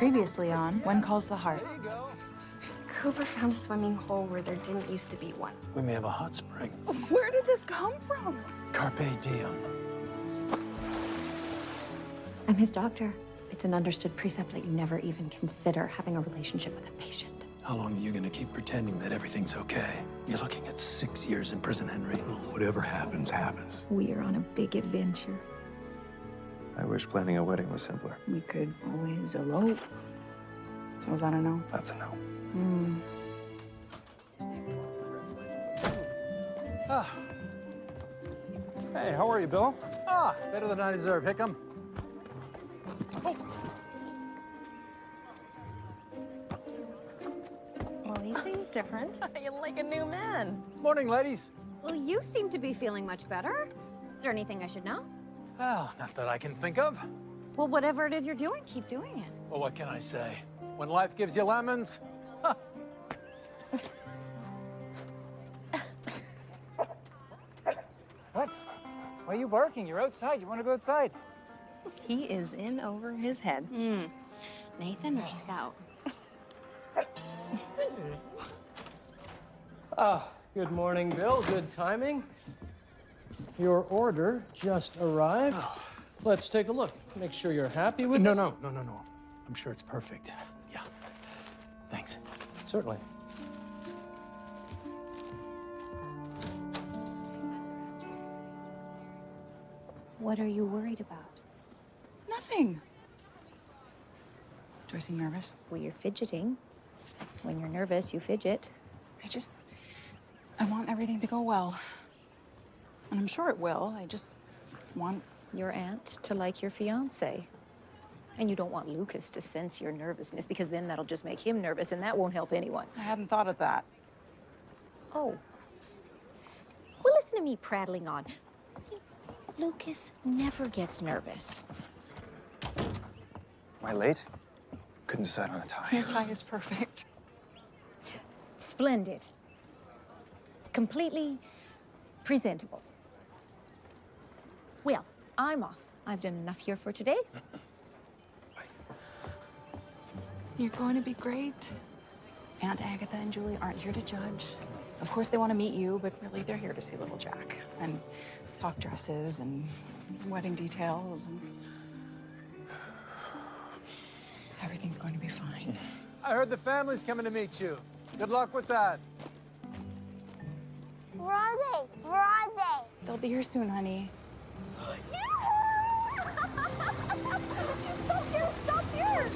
Previously on When Calls the Heart. There you go. Cooper found a swimming hole where there didn't used to be one. We may have a hot spring. Where did this come from? Carpe diem. I'm his doctor. It's an understood precept that you never even consider having a relationship with a patient. How long are you gonna keep pretending that everything's okay? You're looking at 6 years in prison, Henry. Whatever happens, happens. We are on a big adventure. I wish planning a wedding was simpler. We could always elope. So is that a no? That's a no. Hey, how are you, Bill? Better than I deserve, Hickam. Well, he seems different. You're like a new man. Morning, ladies. Well, you seem to be feeling much better. Is there anything I should know? Well, not that I can think of. Well, whatever it is you're doing, keep doing it. Well, what can I say? When life gives you lemons, What? Why are you barking? You're outside. You want to go outside? He is in over his head. Nathan or Scout? Good morning, Bill. Good timing. Your order just arrived. Let's take a look. Make sure you're happy with no. it. I'm sure it's perfect. Yeah. Thanks. Certainly. What are you worried about? Nothing. Do I seem nervous? Well, you're fidgeting. When you're nervous, you fidget. I want everything to go well. And I'm sure it will. I just want... Your aunt to like your fiancé. And you don't want Lucas to sense your nervousness, because then that'll just make him nervous, and that won't help anyone. I hadn't thought of that. Oh. Well, listen to me prattling on. Lucas never gets nervous. Am I late? Couldn't decide on a tie. Your tie is perfect. Splendid. Completely presentable. Well, I'm off. I've done enough here for today. You're going to be great. Aunt Agatha and Julie aren't here to judge. Of course, they want to meet you, but really, they're here to see little Jack and talk dresses and wedding details, and everything's going to be fine. I heard the family's coming to meet you. Good luck with that. Where are they? Where are they? They'll be here soon, honey. Stop here! Stop here!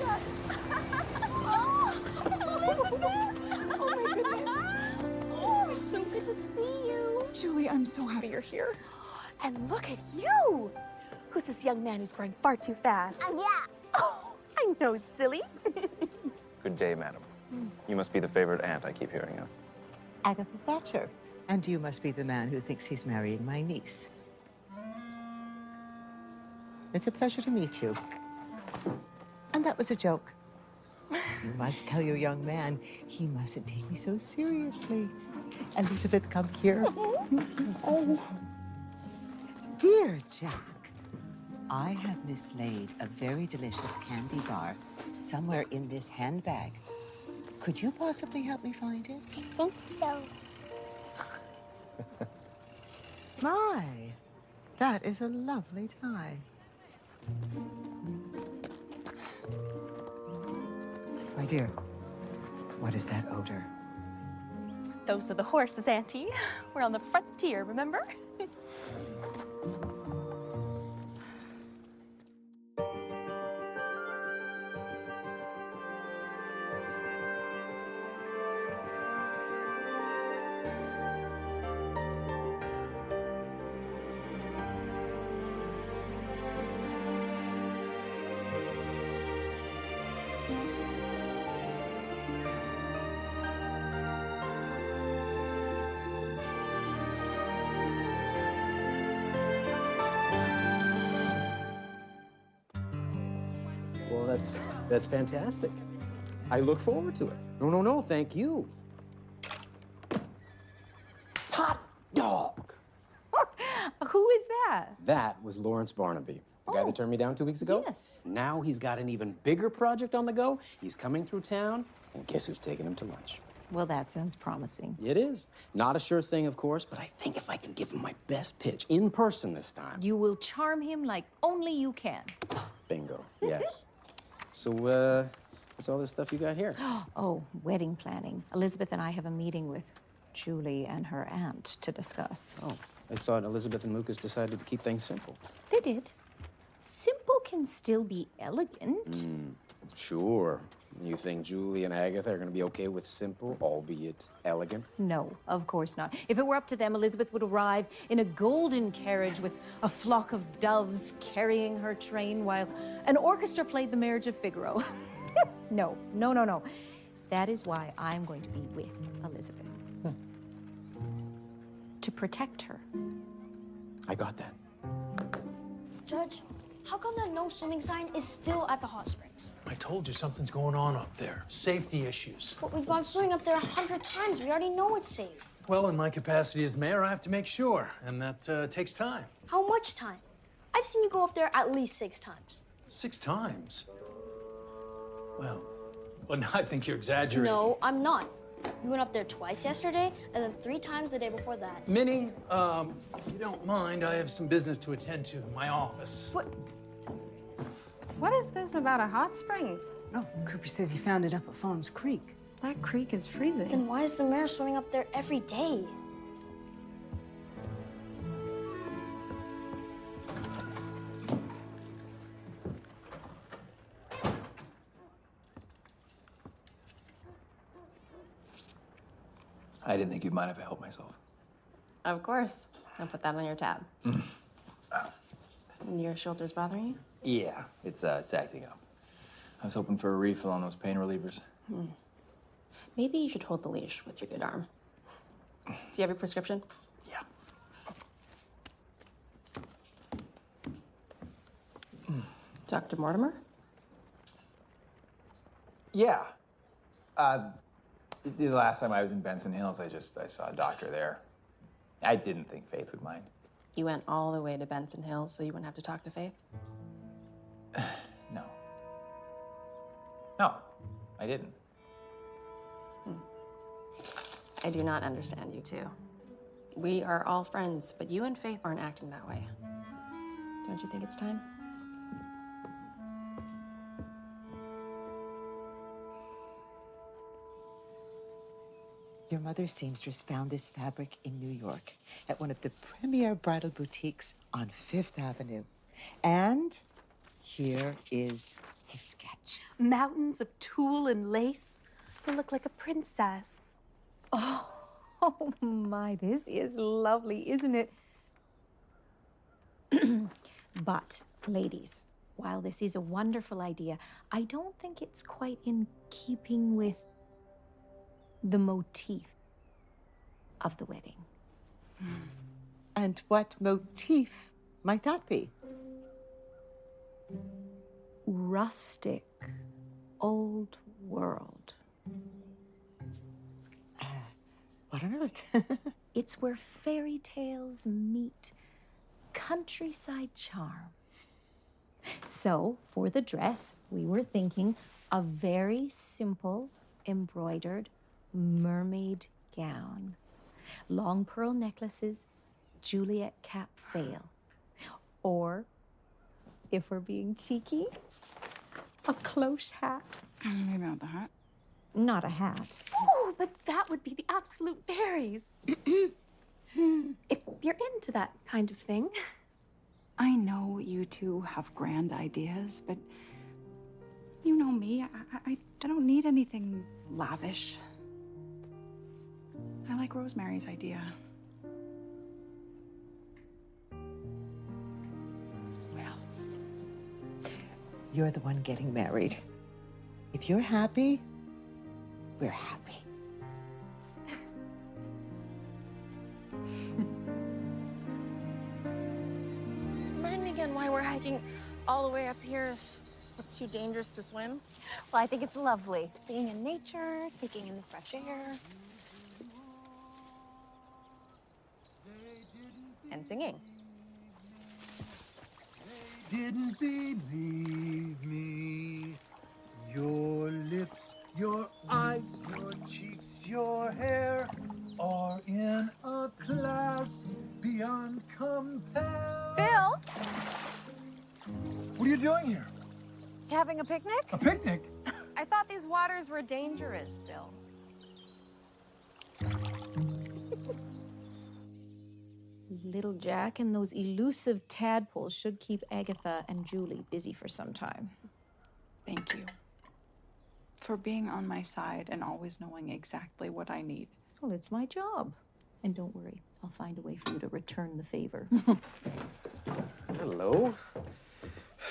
Oh my goodness. Oh, it's so good to see you. Julie, I'm so happy you're here. And look at you. Who's this young man who's growing far too fast? Yeah. Oh, I know, silly. Good day, madam. You must be the favorite aunt I keep hearing of. Agatha Thatcher. And you must be the man who thinks he's marrying my niece. It's a pleasure to meet you. And that was a joke. You must tell your young man he mustn't take me so seriously. Elizabeth, come here. Oh. Dear Jack, I have mislaid a very delicious candy bar somewhere in this handbag. Could you possibly help me find it? I think so. My, that is a lovely tie. My dear, what is that odor? Those are the horses, Auntie. We're on the frontier, remember? Well, that's fantastic. I look forward to it. No, thank you. Hot dog! Who is that? That was Lawrence Barnaby. The guy that turned me down 2 weeks ago? Yes. Now he's got an even bigger project on the go. He's coming through town, and guess who's taking him to lunch? Well, that sounds promising. It is. Not a sure thing, of course, but I think if I can give him my best pitch in person this time. You will charm him like only you can. Bingo. Yes. So, what's all this stuff you got here? Oh, wedding planning. Elizabeth and I have a meeting with Julie and her aunt to discuss. Oh, I thought Elizabeth and Lucas decided to keep things simple. They did. Simple can still be elegant. Sure. You think Julie and Agatha are going to be okay with simple, albeit elegant? No, of course not. If it were up to them, Elizabeth would arrive in a golden carriage with a flock of doves carrying her train while an orchestra played the Marriage of Figaro. No, no, no, no. That is why I'm going to be with Elizabeth. To protect her. I got that. Judge, how come that no swimming sign is still at the hot springs? I told you something's going on up there. Safety issues. But we've gone swimming up there 100 times. We already know it's safe. Well, in my capacity as mayor, I have to make sure, and that takes time. How much time? I've seen you go up there at least 6 times. 6 times? Well, now I think you're exaggerating. No, I'm not. We went up there twice yesterday, and then 3 times the day before that. Minnie, if you don't mind, I have some business to attend to in my office. What is this about a hot springs? Oh, Cooper says he found it up at Fawn's Creek. That creek is freezing. Then why is the mayor swimming up there every day? I didn't think you'd mind if I helped myself. Of course. I'll put that on your tab. Your shoulder's bothering you? Yeah, it's acting up. I was hoping for a refill on those pain relievers. Maybe you should hold the leash with your good arm. Do you have your prescription? Yeah. Dr. Mortimer? Yeah. The last time I was in Benson Hills, I saw a doctor there. I didn't think Faith would mind. You went all the way to Benson Hills so you wouldn't have to talk to Faith? No. No, I didn't. I do not understand you two. We are all friends, but you and Faith aren't acting that way. Don't you think it's time? Your mother's seamstress found this fabric in New York at one of the premier bridal boutiques on Fifth Avenue. And here is his sketch. Mountains of tulle and lace. You look like a princess. Oh my, this is lovely, isn't it? But, ladies, while this is a wonderful idea, I don't think it's quite in keeping with the motif of the wedding. And what motif might that be? Rustic, old world. What on earth? It's where fairy tales meet countryside charm. So, for the dress, we were thinking a very simple embroidered mermaid gown. Long pearl necklaces, Juliet cap veil. Or, if we're being cheeky, a cloche hat. Maybe not the hat. Not a hat. Oh, but that would be the absolute berries. If you're into that kind of thing. I know you two have grand ideas, but you know me. I don't need anything lavish. I like Rosemary's idea. Well, you're the one getting married. If you're happy, we're happy. Remind me again why we're hiking all the way up here if it's too dangerous to swim. Well, I think it's lovely. Being in nature, taking in the fresh air. And singing. didn't believe me. Your lips, your eyes, your cheeks, your hair are in a class beyond compare. Bill, What are you doing here? having a picnic? A picnic? I thought these waters were dangerous, Bill. Little Jack and those elusive tadpoles should keep Agatha and Julie busy for some time. Thank you for being on my side and always knowing exactly what I need. Well, it's my job. And don't worry, I'll find a way for you to return the favor. Hello.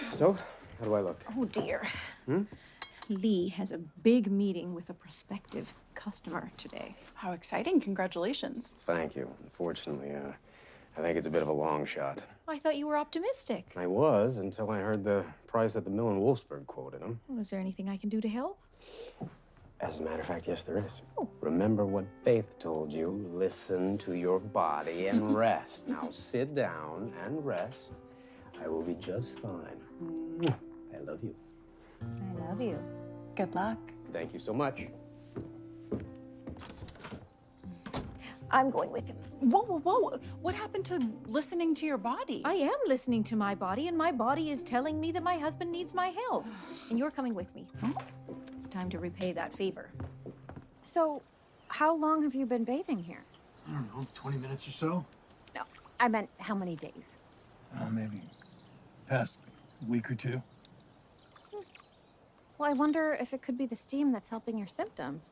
So, how do I look? Oh, dear. Hmm? Lee has a big meeting with a prospective customer today. How exciting. Congratulations. Thank you. Unfortunately, I think it's a bit of a long shot. I thought you were optimistic. I was until I heard the price that the mill in Wolfsburg quoted him. Well, is there anything I can do to help? As a matter of fact, yes, there is. Remember what Faith told you. Listen to your body and rest. Now sit down and rest. I will be just fine. I love you. I love you. Good luck. Thank you so much. I'm going with him. Whoa, whoa, whoa. What happened to listening to your body? I am listening to my body, and my body is telling me that my husband needs my help. And you're coming with me. It's time to repay that favor. So, how long have you been bathing here? I don't know, 20 minutes or so? No, I meant how many days? Maybe past a week or two. Well, I wonder if it could be the steam that's helping your symptoms.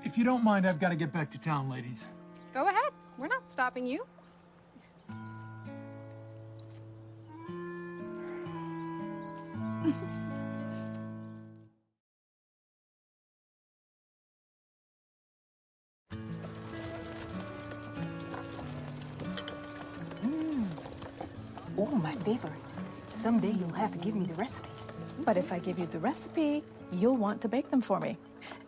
If you don't mind, I've got to get back to town, ladies. Go ahead. We're not stopping you. Oh, my favorite. Someday you'll have to give me the recipe. But if I give you the recipe, you'll want to bake them for me.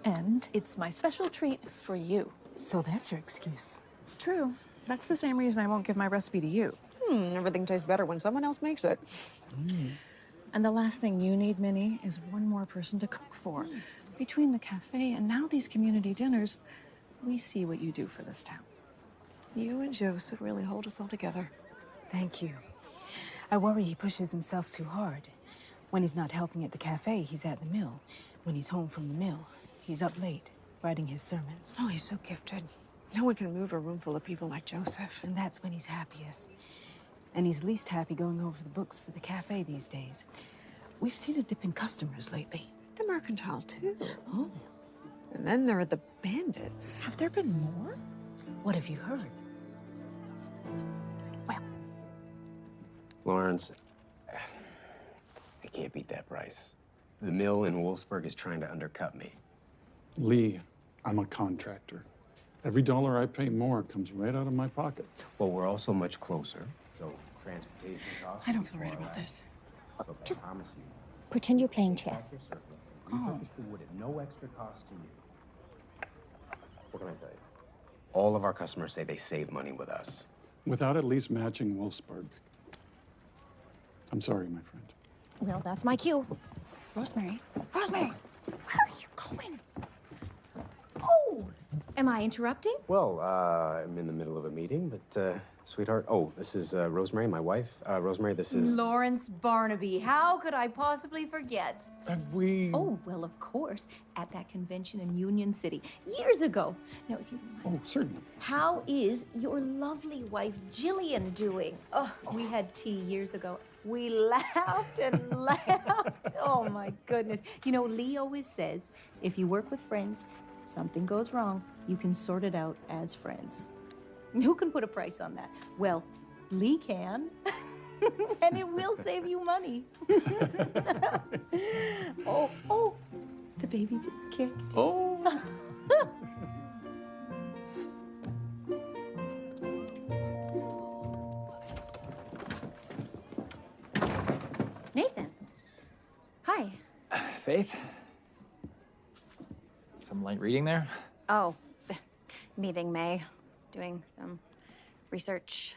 And it's my special treat for you. So that's your excuse. It's true. That's the same reason I won't give my recipe to you. Everything tastes better when someone else makes it. And the last thing you need, Minnie, is one more person to cook for. Between the cafe and now these community dinners, we see what you do for this town. You and Joseph really hold us all together. Thank you. I worry he pushes himself too hard. When he's not helping at the cafe, he's at the mill. When he's home from the mill, he's up late, writing his sermons. Oh, he's so gifted. No one can move a room full of people like Joseph. And that's when he's happiest. And he's least happy going over the books for the cafe these days. We've seen a dip in customers lately. The mercantile, too. Oh. And then there are the bandits. Have there been more? What have you heard? Lawrence, I can't beat that price. The mill in Wolfsburg is trying to undercut me. Lee, I'm a contractor. Every dollar I pay more comes right out of my pocket. Well, we're also much closer, so transportation costs. I don't feel right about this. Look, Just I promise you. pretend you're playing chess. Oh. The wood at no extra cost to you. What can I tell you? All of our customers say they save money with us. Without at least matching Wolfsburg. I'm sorry, my friend. Well, that's my cue. Rosemary. Rosemary, where are you going? Oh, am I interrupting? Well, I'm in the middle of a meeting, but, sweetheart, oh, this is Rosemary, my wife. Rosemary, this is... Lawrence Barnaby. How could I possibly forget? Have we... Oh, well, of course. At that convention in Union City, years ago. Now, if you... Oh, certainly. How is your lovely wife, Jillian, doing? Oh, we had tea years ago. We laughed and laughed. Oh, my goodness. You know, Lee always says, if you work with friends, something goes wrong, you can sort it out as friends. Who can put a price on that? Well, Lee can. And it will save you money. Oh, the baby just kicked. Oh. Nathan. Hi. Faith? Some light reading there? Oh, meeting May, doing some research.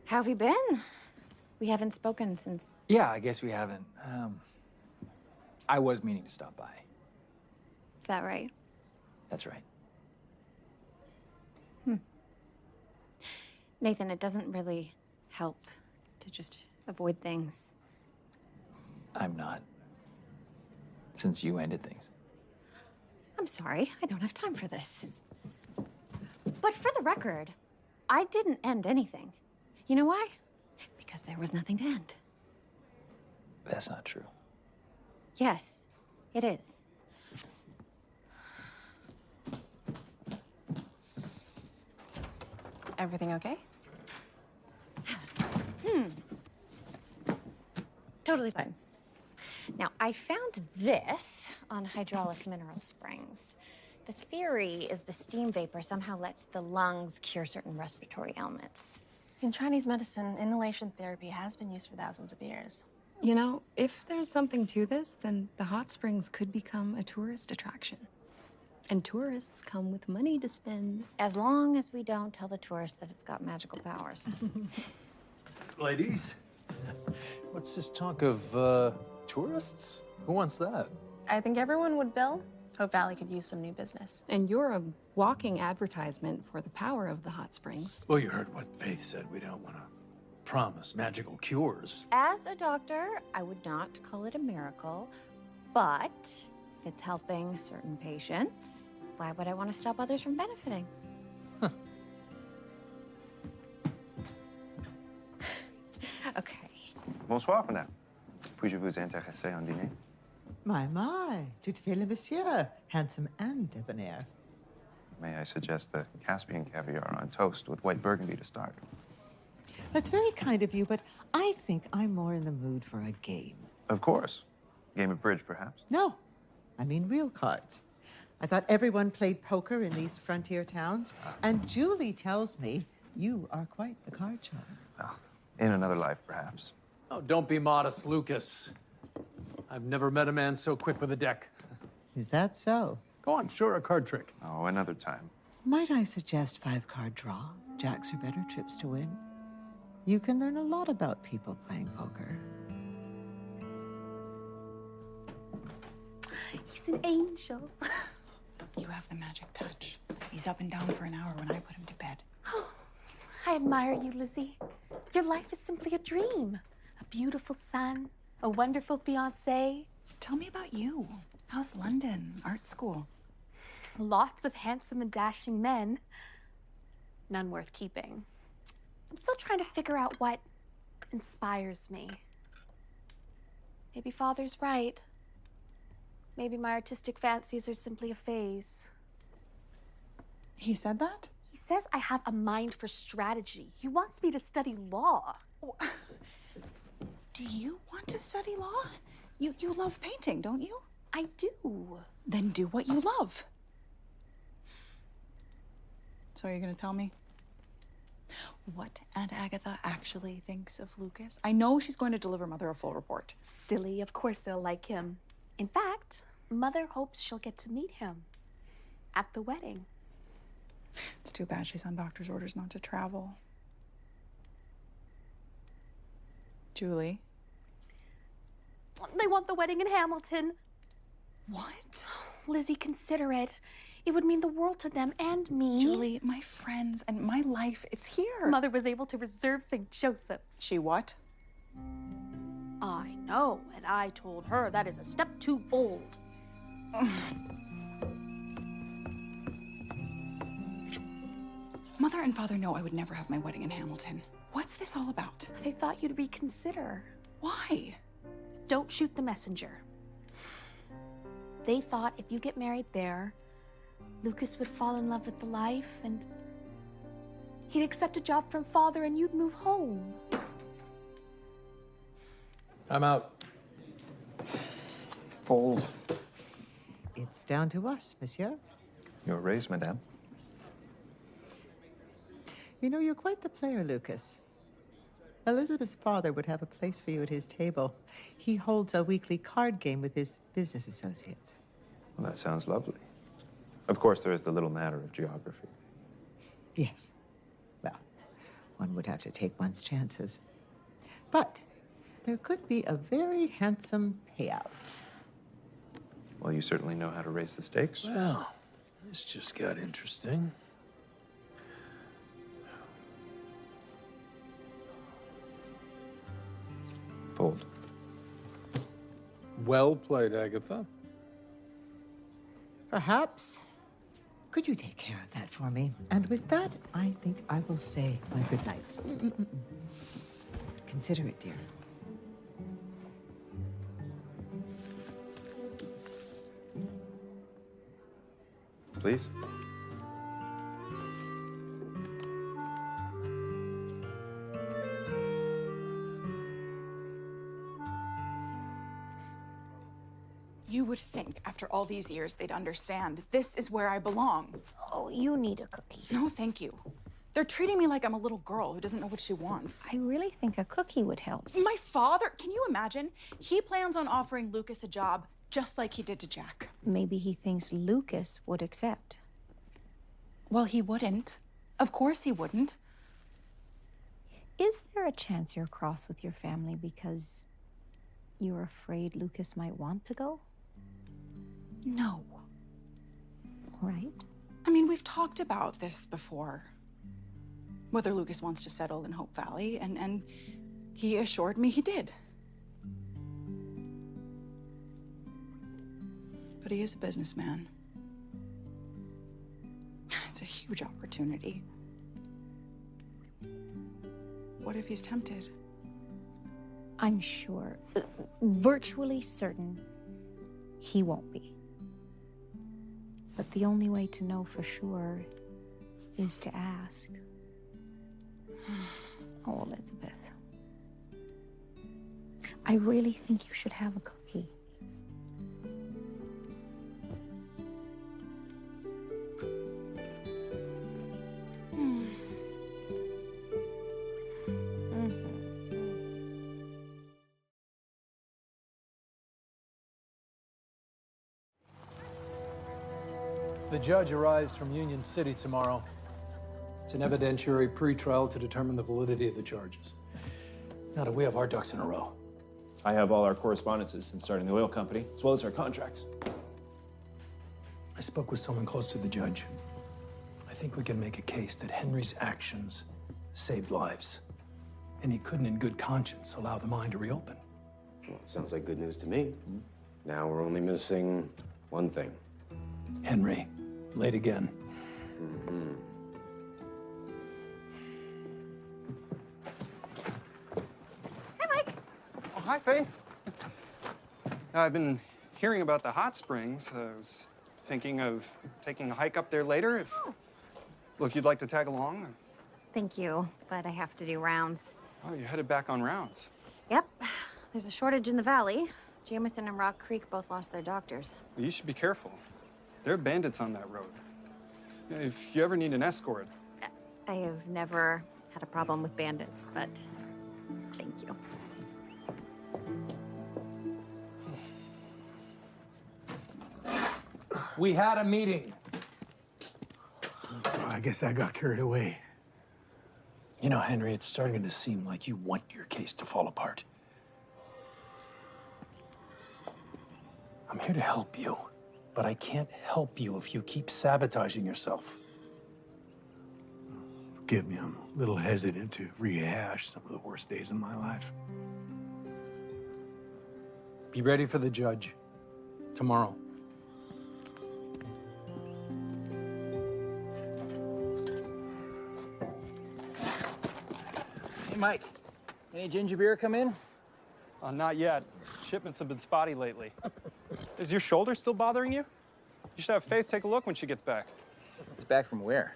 How have you been? We haven't spoken since. Yeah, I guess we haven't. I was meaning to stop by. Is that right? That's right. Nathan, it doesn't really help to just avoid things. I'm not. Since you ended things. I'm sorry, I don't have time for this. But for the record, I didn't end anything. You know why? Because there was nothing to end. That's not true. Yes, it is. Everything okay? Totally fine. Now, I found this on hydraulic mineral springs. The theory is the steam vapor somehow lets the lungs cure certain respiratory ailments. In Chinese medicine, inhalation therapy has been used for thousands of years. You know, if there's something to this, then the hot springs could become a tourist attraction. And tourists come with money to spend. As long as we don't tell the tourists that it's got magical powers. Ladies, what's this talk of, tourists? Who wants that? I think everyone would, Bill. Hope Valley could use some new business. And you're a walking advertisement for the power of the hot springs. Well, you heard what Faith said. We don't want to promise magical cures. As a doctor, I would not call it a miracle, but if it's helping certain patients, why would I want to stop others from benefiting? Okay. Bonsoir, madame. Puis-je vous intéresser en dîner? My, tout fait le monsieur, handsome and debonair. May I suggest the Caspian caviar on toast with white burgundy to start? That's very kind of you, but I think I'm more in the mood for a game. Of course. Game of bridge, perhaps? No, I mean real cards. I thought everyone played poker in these frontier towns, and Julie tells me you are quite the card sharp. Well, in another life, perhaps. Oh, don't be modest, Lucas. I've never met a man so quick with a deck. Is that so? Go on, sure, a card trick. Oh, another time. Might I suggest 5-card draw? Jacks are better trips to win. You can learn a lot about people playing poker. He's an angel. You have the magic touch. He's up and down for an hour when I put him to bed. Oh, I admire you, Lizzie. Your life is simply a dream. A beautiful son, a wonderful fiancé. Tell me about you. How's London? Art school? Lots of handsome and dashing men. None worth keeping. I'm still trying to figure out what inspires me. Maybe Father's right. Maybe my artistic fancies are simply a phase. He said that? He says I have a mind for strategy. He wants me to study law. Do you want to study law? You love painting, don't you? I do. Then do what you love. So are you gonna tell me what Aunt Agatha actually thinks of Lucas? I know she's going to deliver Mother a full report. Silly, of course they'll like him. In fact, Mother hopes she'll get to meet him at the wedding. It's too bad she's on doctor's orders not to travel. Julie? They want the wedding in Hamilton. What? Lizzie, consider it. It would mean the world to them and me. Julie, my friends and my life, it's here. Mother was able to reserve St. Joseph's. She what? I know, and I told her that is a step too bold. Mother and Father know I would never have my wedding in Hamilton. What's this all about? They thought you'd reconsider. Why? Don't shoot the messenger. They thought if you get married there, Lucas would fall in love with the life and he'd accept a job from Father and you'd move home. I'm out. Fold. It's down to us, monsieur. You're raised, madame. You know, you're quite the player, Lucas. Elizabeth's father would have a place for you at his table. He holds a weekly card game with his business associates. Well, that sounds lovely. Of course, there is the little matter of geography. Yes. Well, one would have to take one's chances. But there could be a very handsome payout. Well, you certainly know how to raise the stakes. Well, this just got interesting. Fold. Well played, Agatha. Perhaps. Could you take care of that for me? And with that, I think I will say my good nights. Consider it, dear. Please. You would think, after all these years, they'd understand. This is where I belong. Oh, you need a cookie. No, thank you. They're treating me like I'm a little girl who doesn't know what she wants. I really think a cookie would help. My father, can you imagine? He plans on offering Lucas a job just like he did to Jack. Maybe he thinks Lucas would accept. Well, he wouldn't. Of course he wouldn't. Is there a chance you're cross with your family because you're afraid Lucas might want to go? No. All right. I mean, we've talked about this before. Whether Lucas wants to settle in Hope Valley, and he assured me he did. But he is a businessman. It's a huge opportunity. What if he's tempted? I'm sure, virtually certain, he won't be. But the only way to know for sure is to ask. Oh, Elizabeth. I really think you should have a cookie. The judge arrives from Union City tomorrow. It's an evidentiary pretrial to determine the validity of the charges. Now that we have our ducks in a row. I have all our correspondences in starting the oil company, as well as our contracts. I spoke with someone close to the judge. I think we can make a case that Henry's actions saved lives. And he couldn't in good conscience allow the mine to reopen. Well, it sounds like good news to me. Now we're only missing one thing. Henry, late again. Oh, hi, Faith. I've been hearing about the hot springs. I was thinking of taking a hike up there later. Well, if you'd like to tag along. Thank you, but I have to do rounds. Oh, you're headed back on rounds. Yep. There's a shortage in the valley. Jameson and Rock Creek both lost their doctors. Well, you should be careful. There are bandits on that road. If you ever need an escort. I have never had a problem with bandits, but thank you. We had a meeting. I guess I got carried away. You know, Henry, it's starting to seem like you want your case to fall apart. I'm here to help you, but I can't help you if you keep sabotaging yourself. Forgive me, I'm a little hesitant to rehash some of the worst days of my life. Be ready for the judge tomorrow. Hey, Mike, any ginger beer come in? Not yet. Shipments have been spotty lately. Is your shoulder still bothering you? You should have Faith take a look when she gets back. It's back from where?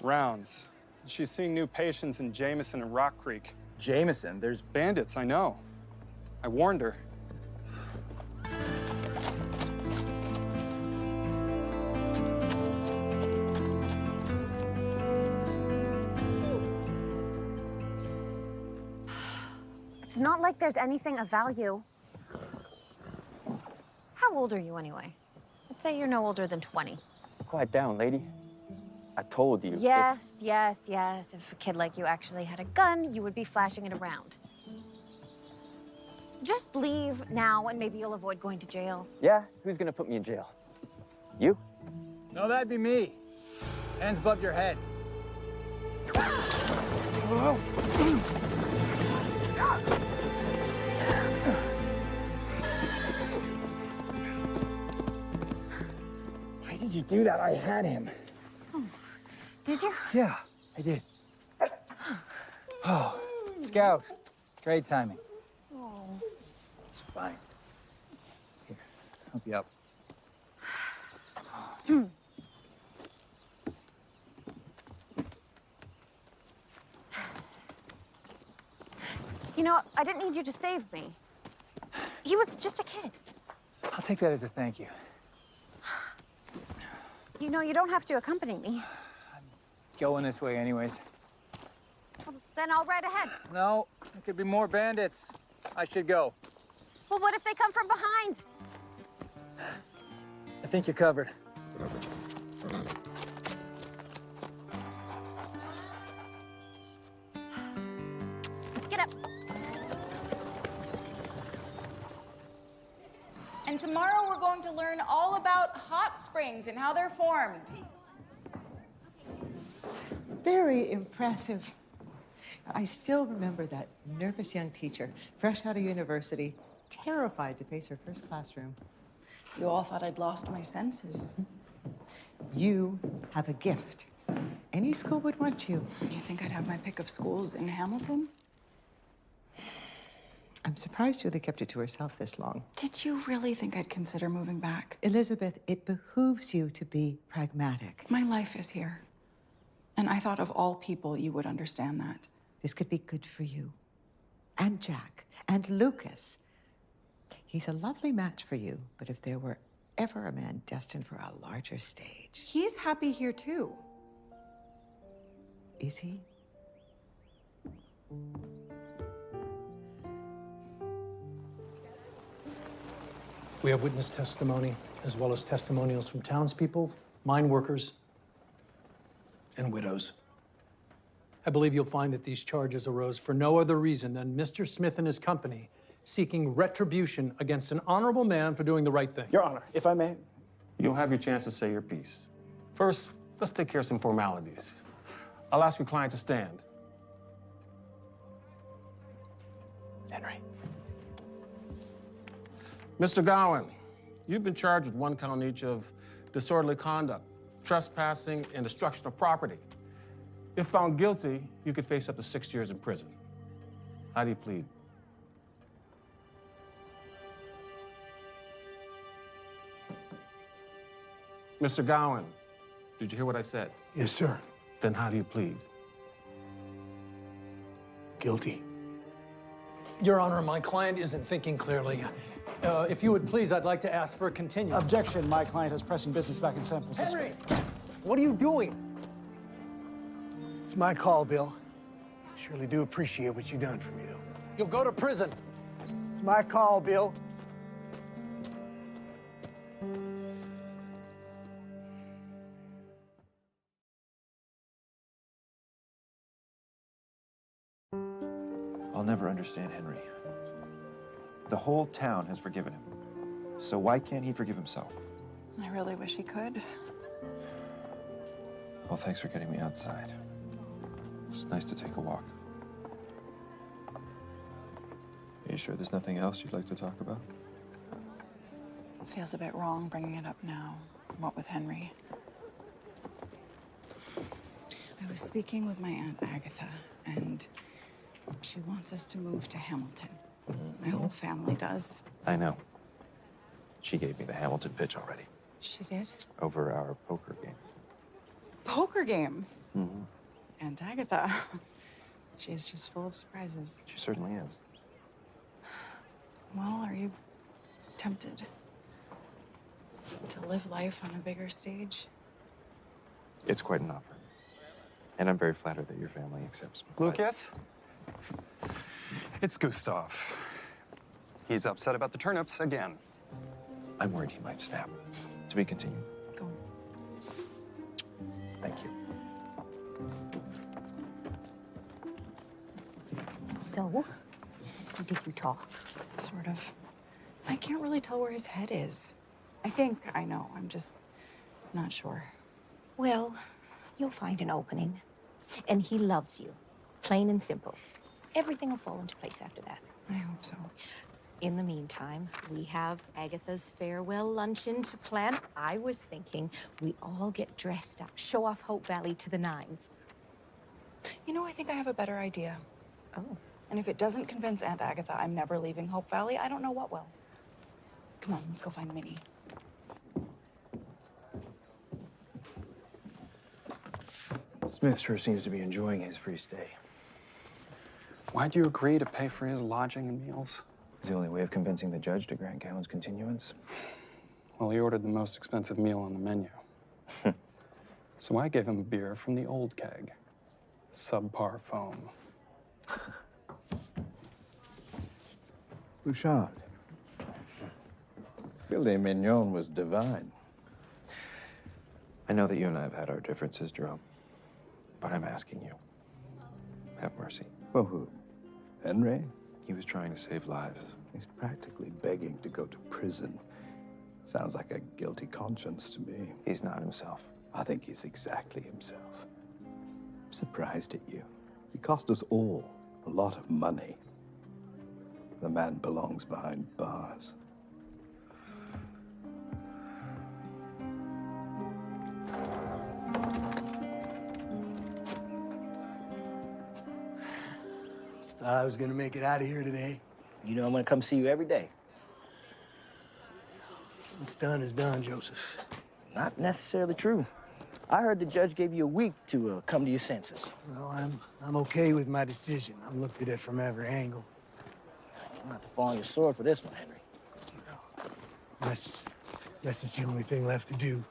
Rounds. She's seeing new patients in Jameson and Rock Creek. Jameson? There's bandits, I know. I warned her. like there's anything of value. How old are you anyway? I'd say you're no older than 20. Quiet down, lady. I told you. Yes, yes, yes. If a kid like you actually had a gun, you would be flashing it around. Just leave now and maybe you'll avoid going to jail. Yeah? Who's gonna put me in jail? You? No, that'd be me. Hands above your head. Why did you do that? I had him. Did you? Yeah, I did. Oh, Scout. Great timing. Oh. It's fine. Here, help you up. You know, I didn't need you to save me. He was just a kid. I'll take that as a thank you. You know, you don't have to accompany me. Going this way anyways. Well, then I'll ride ahead. No, there could be more bandits. I should go. Well, what if they come from behind? I think you're covered. Get up. And tomorrow we're going to learn all about hot springs and how they're formed. Very impressive. I still remember that nervous young teacher, fresh out of university, terrified to face her first classroom. You all thought I'd lost my senses. You have a gift. Any school would want you. You think I'd have my pick of schools in Hamilton? I'm surprised Julie kept it to herself this long. Did you really think I'd consider moving back? Elizabeth, it behooves you to be pragmatic. My life is here. And I thought of all people you would understand that. This could be good for you. And Jack. And Lucas. He's a lovely match for you, but if there were ever a man destined for a larger stage... He's happy here too. Is he? We have witness testimony, as well as testimonials from townspeople, mine workers, and widows. I believe you'll find that these charges arose for no other reason than Mr. Smith and his company seeking retribution against an honorable man for doing the right thing. Your Honor, if I may. You'll have your chance to say your piece. First, let's take care of some formalities. I'll ask your client to stand. Henry. Mr. Gowan, you've been charged with 1 count each of disorderly conduct, trespassing, and destruction of property. If found guilty, you could face up to 6 years in prison. How do you plead? Mr. Gowan, did you hear what I said? Yes, sir. Then how do you plead? Guilty. Your Honor, my client isn't thinking clearly. If you would please, I'd like to ask for a continuance. Objection. My client has pressing business back in San Francisco. Henry! What are you doing? It's my call, Bill. Surely do appreciate what you've done for me, though. You'll go to prison. It's my call, Bill. I'll never understand Henry. The whole town has forgiven him. So why can't he forgive himself? I really wish he could. Well, thanks for getting me outside. It's nice to take a walk. Are you sure there's nothing else you'd like to talk about? It feels a bit wrong bringing it up now. What with Henry? I was speaking with my Aunt Agatha, and she wants us to move to Hamilton. My whole family does. I know. She gave me the Hamilton pitch already. She did? Over our poker game. Poker game? Mm-hmm. Aunt Agatha. She is just full of surprises. She certainly is. Well, are you tempted to live life on a bigger stage? It's quite an offer. And I'm very flattered that your family accepts me. Lucas? It's Gustav. He's upset about the turnips again. I'm worried he might snap. To be continued. Go. Thank you. So, did you talk? Sort of. I can't really tell where his head is. I think I know. I'm just not sure. Well, you'll find an opening. And he loves you. Plain and simple. Everything will fall into place after that. I hope so. In the meantime, we have Agatha's farewell luncheon to plan. I was thinking we all get dressed up, show off Hope Valley to the nines. You know, I think I have a better idea. Oh. And if it doesn't convince Aunt Agatha I'm never leaving Hope Valley, I don't know what will. Come on, let's go find Minnie. Smith sure seems to be enjoying his free stay. Why'd you agree to pay for his lodging and meals? It's the only way of convincing the judge to grant Cowan's continuance. Well, he ordered the most expensive meal on the menu. So I gave him a beer from the old keg. Subpar foam. Bouchard. Filet mignon was divine. I know that you and I have had our differences, Jerome. But I'm asking you. Have mercy. For who? Henry? He was trying to save lives. He's practically begging to go to prison. Sounds like a guilty conscience to me. He's not himself. I think he's exactly himself. I'm surprised at you. He cost us all a lot of money. The man belongs behind bars. Thought I was gonna make it out of here today. You know I'm gonna come see you every day. What's done is done, Joseph. Not necessarily true. I heard the judge gave you a week to come to your senses. Well, I'm okay with my decision. I've looked at it from every angle. You don't have to fall on your sword for this one, Henry. Unless it's the only thing left to do.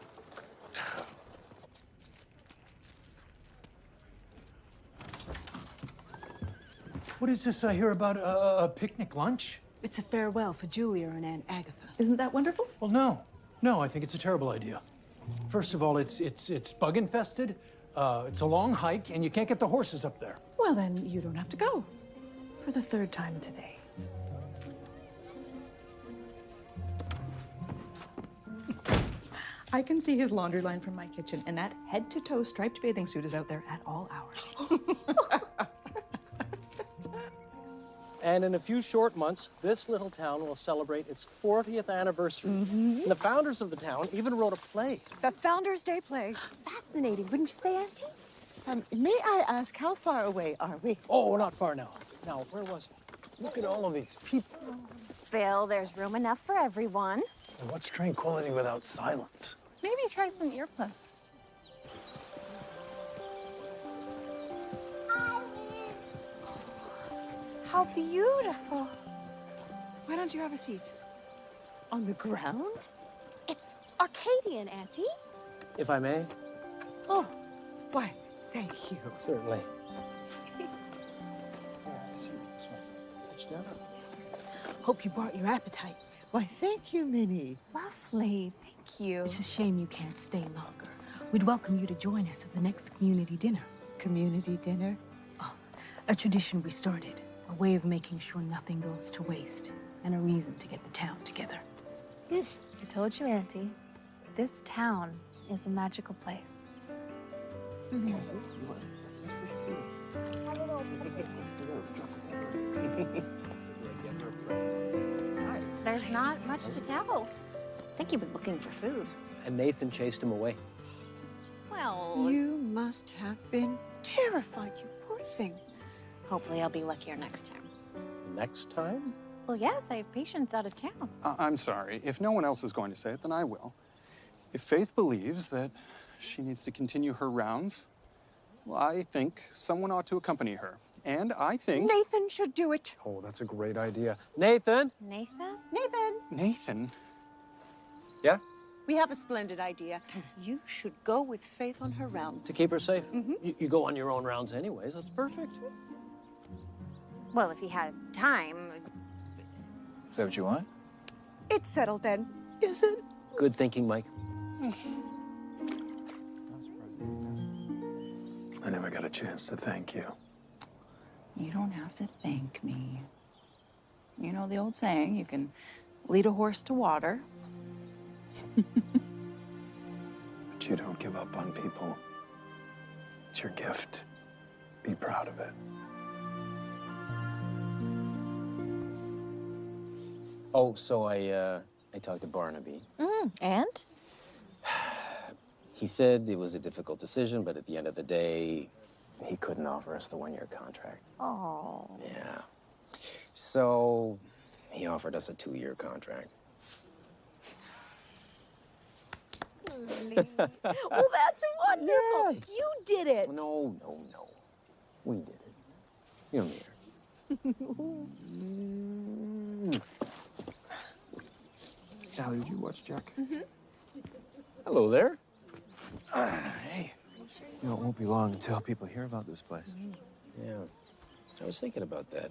What is this I hear about a picnic lunch? It's a farewell for Julia and Aunt Agatha. Isn't that wonderful? Well, no. No, I think it's a terrible idea. First of all, it's bug infested, it's a long hike, and you can't get the horses up there. Well, then you don't have to go. For the third time today. I can see his laundry line from my kitchen, and that head-to-toe striped bathing suit is out there at all hours. And in a few short months, this little town will celebrate its 40th anniversary. And the founders of the town even wrote a play. The Founders' Day play. Fascinating, wouldn't you say, Auntie? May I ask, how far away are we? Oh, we're not far now. Now, where was it? Look at all of these people. Bill, there's room enough for everyone. And what's tranquility without silence? Maybe try some earplugs. How beautiful. Why don't you have a seat? On the ground? It's Arcadian, Auntie. If I may? Oh, why, thank you. Certainly. Hope you brought your appetite. Why, thank you, Minnie. Lovely, thank you. It's a shame you can't stay longer. We'd welcome you to join us at the next community dinner. Community dinner? Oh, a tradition we started. A way of making sure nothing goes to waste. And a reason to get the town together. I told you, Auntie. This town is a magical place. There's not much to tell. I think he was looking for food. And Nathan chased him away. Well, You must have been terrified, you poor thing. hopefully I'll be luckier next time. Next time? Well, yes, I have patients out of town. I'm sorry. If no one else is going to say it, then I will. If Faith believes that she needs to continue her rounds, well, I think someone ought to accompany her. And I think... Nathan should do it. Oh, that's a great idea. Nathan? Nathan? Nathan! Nathan? Yeah? We have a splendid idea. You should go with Faith on her rounds. To keep her safe? You go on your own rounds anyways. That's perfect. Well, if he had time. Is that what you want? It's settled then. Is it? Good thinking, Mike. I never got a chance to thank you. You don't have to thank me. You know the old saying, you can lead a horse to water. But you don't give up on people. It's your gift. Be proud of it. Oh, so I talked to Barnaby. And? He said it was a difficult decision, but at the end of the day, he couldn't offer us the one-year contract. Oh. Yeah. So he offered us a 2-year contract. Well, that's wonderful. Yes. You did it. No. We did it. You and me. Sally, did you watch Jack? Hello there. Hey. You know, it won't be long until people hear about this place. Yeah. I was thinking about that.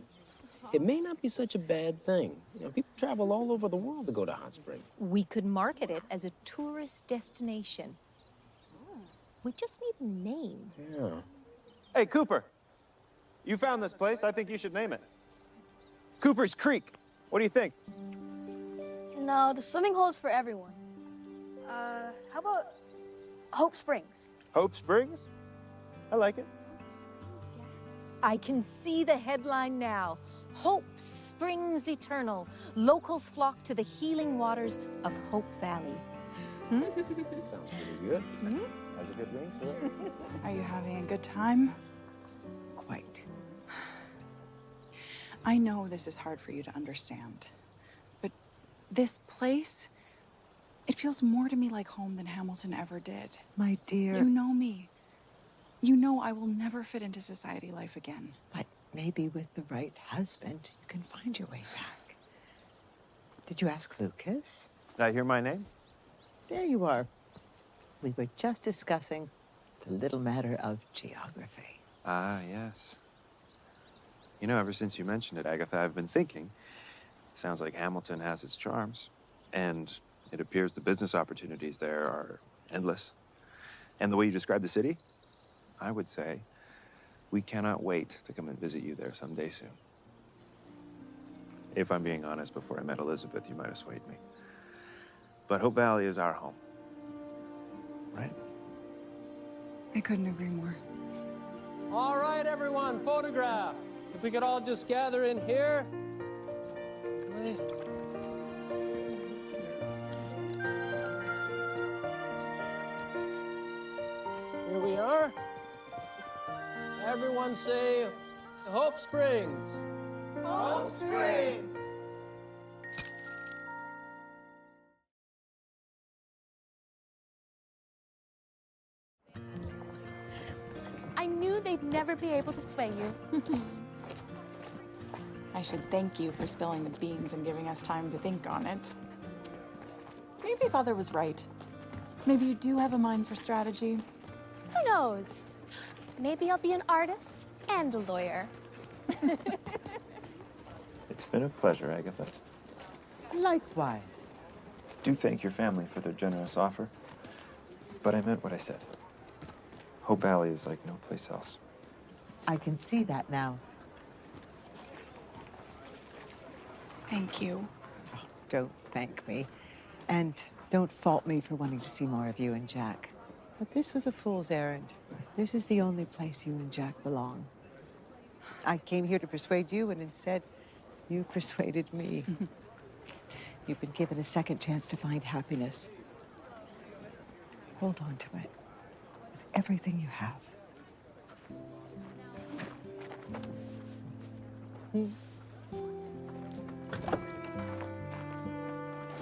It may not be such a bad thing. You know, people travel all over the world to go to hot springs. We could market it as a tourist destination. We just need a name. Yeah. Hey, Cooper. You found this place. I think you should name it. Cooper's Creek. What do you think? No, the swimming hole is for everyone. How about Hope Springs? Hope Springs? I like it. I can see the headline now. Hope springs eternal. Locals flock to the healing waters of Hope Valley. Sounds pretty good. Has a good ring to it. Are you having a good time? Quite. I know this is hard for you to understand, but this place, it feels more to me like home than Hamilton ever did. My dear. You know me. You know I will never fit into society life again. But maybe with the right husband, you can find your way back. Did you ask Lucas? Did I hear my name? There you are. We were just discussing the little matter of geography. Ah, yes. You know, ever since you mentioned it, Agatha, I've been thinking. It sounds like Hamilton has its charms. And it appears the business opportunities there are endless. And the way you describe the city, I would say we cannot wait to come and visit you there someday soon. If I'm being honest, before I met Elizabeth, you might have swayed me. But Hope Valley is our home. Right? I couldn't agree more. All right, everyone, photograph. If we could all just gather in here. Here we are. Everyone say, Hope Springs. Hope Springs. I knew they'd never be able to sway you. I should thank you for spilling the beans and giving us time to think on it. Maybe Father was right. Maybe you do have a mind for strategy. Who knows? Maybe I'll be an artist and a lawyer. It's been a pleasure, Agatha. Likewise. Do thank your family for their generous offer. But I meant what I said. Hope Valley is like no place else. I can see that now. Thank you. Oh, don't thank me. And don't fault me for wanting to see more of you and Jack. But this was a fool's errand. This is the only place you and Jack belong. I came here to persuade you, and instead, you persuaded me. You've been given a second chance to find happiness. Hold on to it with everything you have.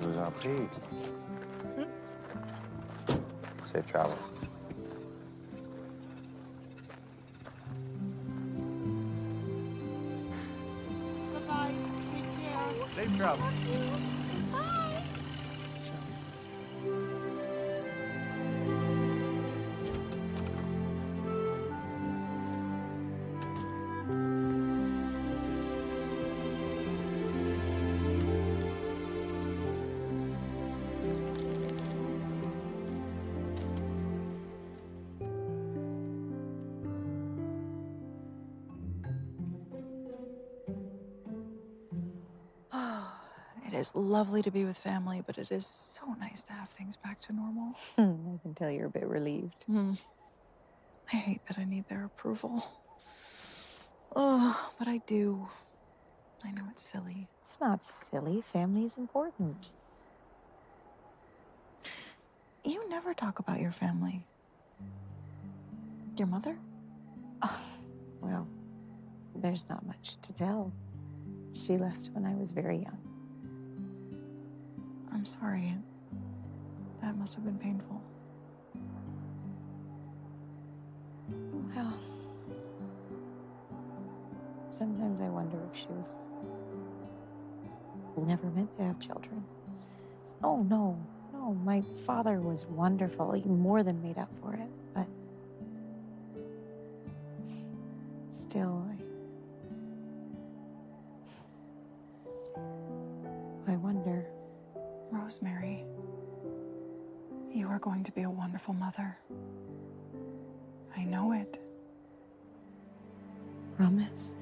Je vous en prie. Safe travels. Bye-bye. Take care. Safe travels. It is lovely to be with family, but it is so nice to have things back to normal. I can tell you're a bit relieved. I hate that I need their approval. Oh, but I do. I know it's silly. It's not silly. Family is important. You never talk about your family. Your mother? Well, there's not much to tell. She left when I was very young. I'm sorry. That must have been painful. Well, sometimes I wonder if she was never meant to have children. Oh, no. No, my father was wonderful. He more than made up for it, but still, I wonder. Rosemary, you are going to be a wonderful mother. I know it. Promise?